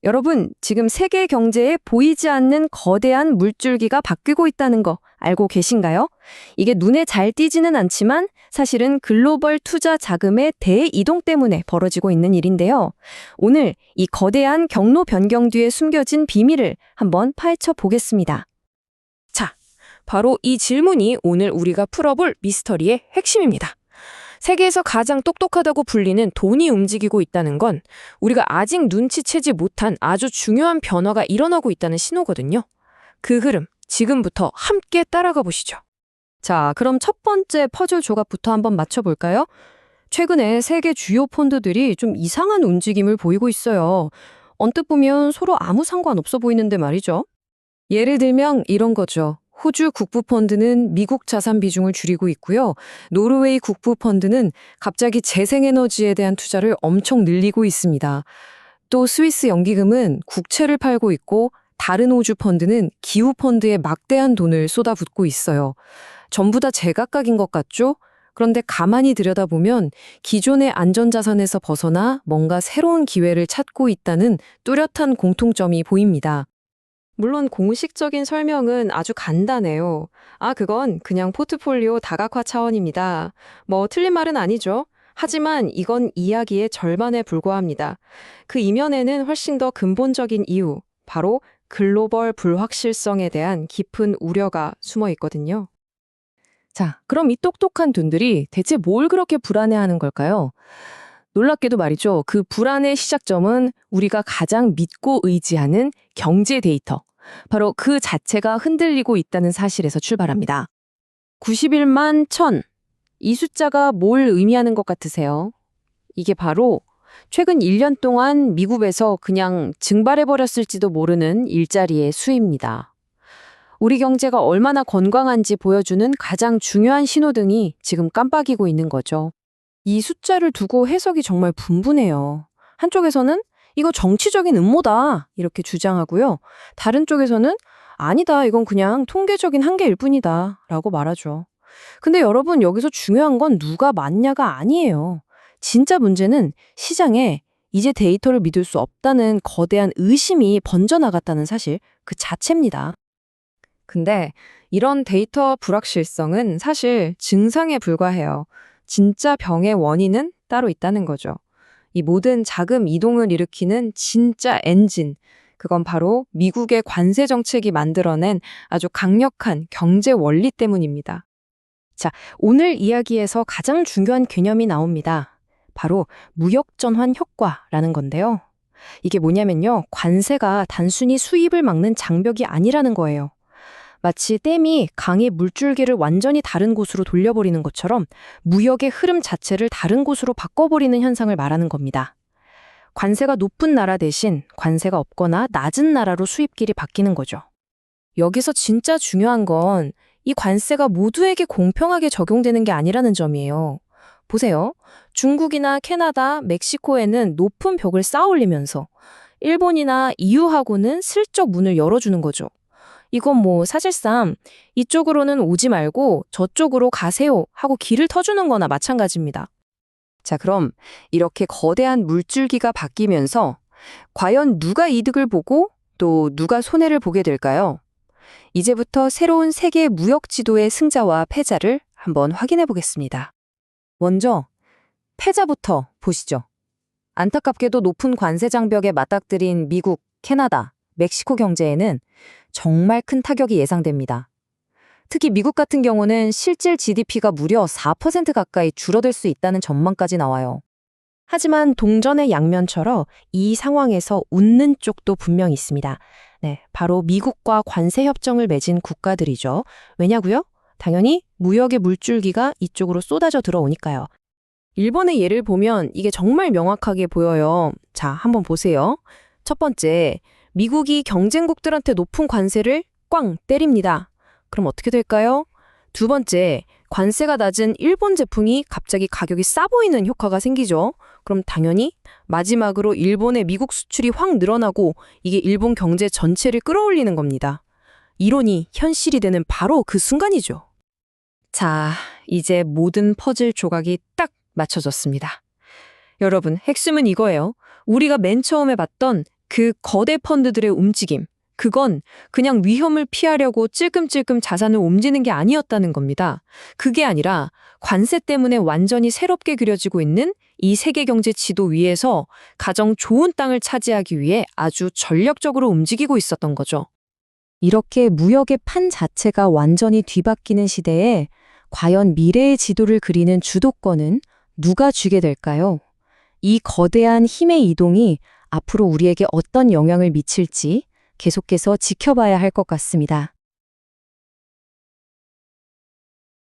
여러분, 지금 세계 경제에 보이지 않는 거대한 물줄기가 바뀌고 있다는 거 알고 계신가요? 이게 눈에 잘 띄지는 않지만 사실은 글로벌 투자 자금의 대이동 때문에 벌어지고 있는 일인데요. 오늘 이 거대한 경로 변경 뒤에 숨겨진 비밀을 한번 파헤쳐 보겠습니다. 자, 바로 이 질문이 오늘 우리가 풀어볼 미스터리의 핵심입니다. 세계에서 가장 똑똑하다고 불리는 돈이 움직이고 있다는 건 우리가 아직 눈치채지 못한 아주 중요한 변화가 일어나고 있다는 신호거든요. 그 흐름, 지금부터 함께 따라가 보시죠. 자, 그럼 첫 번째 퍼즐 조각부터 한번 맞춰볼까요? 최근에 세계 주요 펀드들이 좀 이상한 움직임을 보이고 있어요. 언뜻 보면 서로 아무 상관없어 보이는데 말이죠. 예를 들면 이런 거죠. 호주 국부펀드는 미국 자산 비중을 줄이고 있고요. 노르웨이 국부펀드는 갑자기 재생에너지에 대한 투자를 엄청 늘리고 있습니다. 또 스위스 연기금은 국채를 팔고 있고 다른 호주 펀드는 기후 펀드에 막대한 돈을 쏟아붓고 있어요. 전부 다 제각각인 것 같죠? 그런데 가만히 들여다보면 기존의 안전자산에서 벗어나 뭔가 새로운 기회를 찾고 있다는 뚜렷한 공통점이 보입니다. 물론 공식적인 설명은 아주 간단해요. 그건 그냥 포트폴리오 다각화 차원입니다. 뭐 틀린 말은 아니죠. 하지만 이건 이야기의 절반에 불과합니다. 그 이면에는 훨씬 더 근본적인 이유, 바로 글로벌 불확실성에 대한 깊은 우려가 숨어 있거든요. 자, 그럼 이 똑똑한 돈들이 대체 뭘 그렇게 불안해하는 걸까요? 놀랍게도 말이죠. 그 불안의 시작점은 우리가 가장 믿고 의지하는 경제 데이터. 바로 그 자체가 흔들리고 있다는 사실에서 출발합니다. 91만 1000. 이 숫자가 뭘 의미하는 것 같으세요? 이게 바로 최근 1년 동안 미국에서 그냥 증발해버렸을지도 모르는 일자리의 수입니다. 우리 경제가 얼마나 건강한지 보여주는 가장 중요한 신호등이 지금 깜빡이고 있는 거죠. 이 숫자를 두고 해석이 정말 분분해요. 한쪽에서는 이거 정치적인 음모다 이렇게 주장하고요. 다른 쪽에서는 아니다, 이건 그냥 통계적인 한계일 뿐이다 라고 말하죠. 근데 여러분, 여기서 중요한 건 누가 맞냐가 아니에요. 진짜 문제는 시장에 이제 데이터를 믿을 수 없다는 거대한 의심이 번져나갔다는 사실 그 자체입니다. 근데 이런 데이터 불확실성은 사실 증상에 불과해요. 진짜 병의 원인은 따로 있다는 거죠. 이 모든 자금 이동을 일으키는 진짜 엔진, 그건 바로 미국의 관세 정책이 만들어낸 아주 강력한 경제 원리 때문입니다. 자, 오늘 이야기에서 가장 중요한 개념이 나옵니다. 바로 무역전환 효과라는 건데요. 이게 뭐냐면요, 관세가 단순히 수입을 막는 장벽이 아니라는 거예요. 마치 댐이 강의 물줄기를 완전히 다른 곳으로 돌려버리는 것처럼 무역의 흐름 자체를 다른 곳으로 바꿔버리는 현상을 말하는 겁니다. 관세가 높은 나라 대신 관세가 없거나 낮은 나라로 수입길이 바뀌는 거죠. 여기서 진짜 중요한 건 이 관세가 모두에게 공평하게 적용되는 게 아니라는 점이에요. 보세요. 중국이나 캐나다, 멕시코에는 높은 벽을 쌓아올리면서 일본이나 EU하고는 슬쩍 문을 열어주는 거죠. 이건 뭐 사실상 이쪽으로는 오지 말고 저쪽으로 가세요 하고 길을 터주는 거나 마찬가지입니다. 자, 그럼 이렇게 거대한 물줄기가 바뀌면서 과연 누가 이득을 보고 또 누가 손해를 보게 될까요? 이제부터 새로운 세계 무역 지도의 승자와 패자를 한번 확인해 보겠습니다. 먼저 패자부터 보시죠. 안타깝게도 높은 관세 장벽에 맞닥뜨린 미국, 캐나다, 멕시코 경제에는 정말 큰 타격이 예상됩니다. 특히 미국 같은 경우는 실질 GDP가 무려 4% 가까이 줄어들 수 있다는 전망까지 나와요. 하지만 동전의 양면처럼 이 상황에서 웃는 쪽도 분명히 있습니다. 네, 바로 미국과 관세 협정을 맺은 국가들이죠. 왜냐고요? 당연히 무역의 물줄기가 이쪽으로 쏟아져 들어오니까요. 일본의 예를 보면 이게 정말 명확하게 보여요. 자, 한번 보세요. 첫 번째, 미국이 경쟁국들한테 높은 관세를 꽝 때립니다. 그럼 어떻게 될까요? 두 번째, 관세가 낮은 일본 제품이 갑자기 가격이 싸 보이는 효과가 생기죠. 그럼 당연히 마지막으로 일본의 미국 수출이 확 늘어나고 이게 일본 경제 전체를 끌어올리는 겁니다. 이론이 현실이 되는 바로 그 순간이죠. 자, 이제 모든 퍼즐 조각이 딱 맞춰졌습니다. 여러분, 핵심은 이거예요. 우리가 맨 처음에 봤던 그 거대 펀드들의 움직임, 그건 그냥 위험을 피하려고 찔끔찔끔 자산을 옮기는 게 아니었다는 겁니다. 그게 아니라 관세 때문에 완전히 새롭게 그려지고 있는 이 세계 경제 지도 위에서 가장 좋은 땅을 차지하기 위해 아주 전략적으로 움직이고 있었던 거죠. 이렇게 무역의 판 자체가 완전히 뒤바뀌는 시대에 과연 미래의 지도를 그리는 주도권은 누가 쥐게 될까요? 이 거대한 힘의 이동이 앞으로 우리에게 어떤 영향을 미칠지 계속해서 지켜봐야 할 것 같습니다.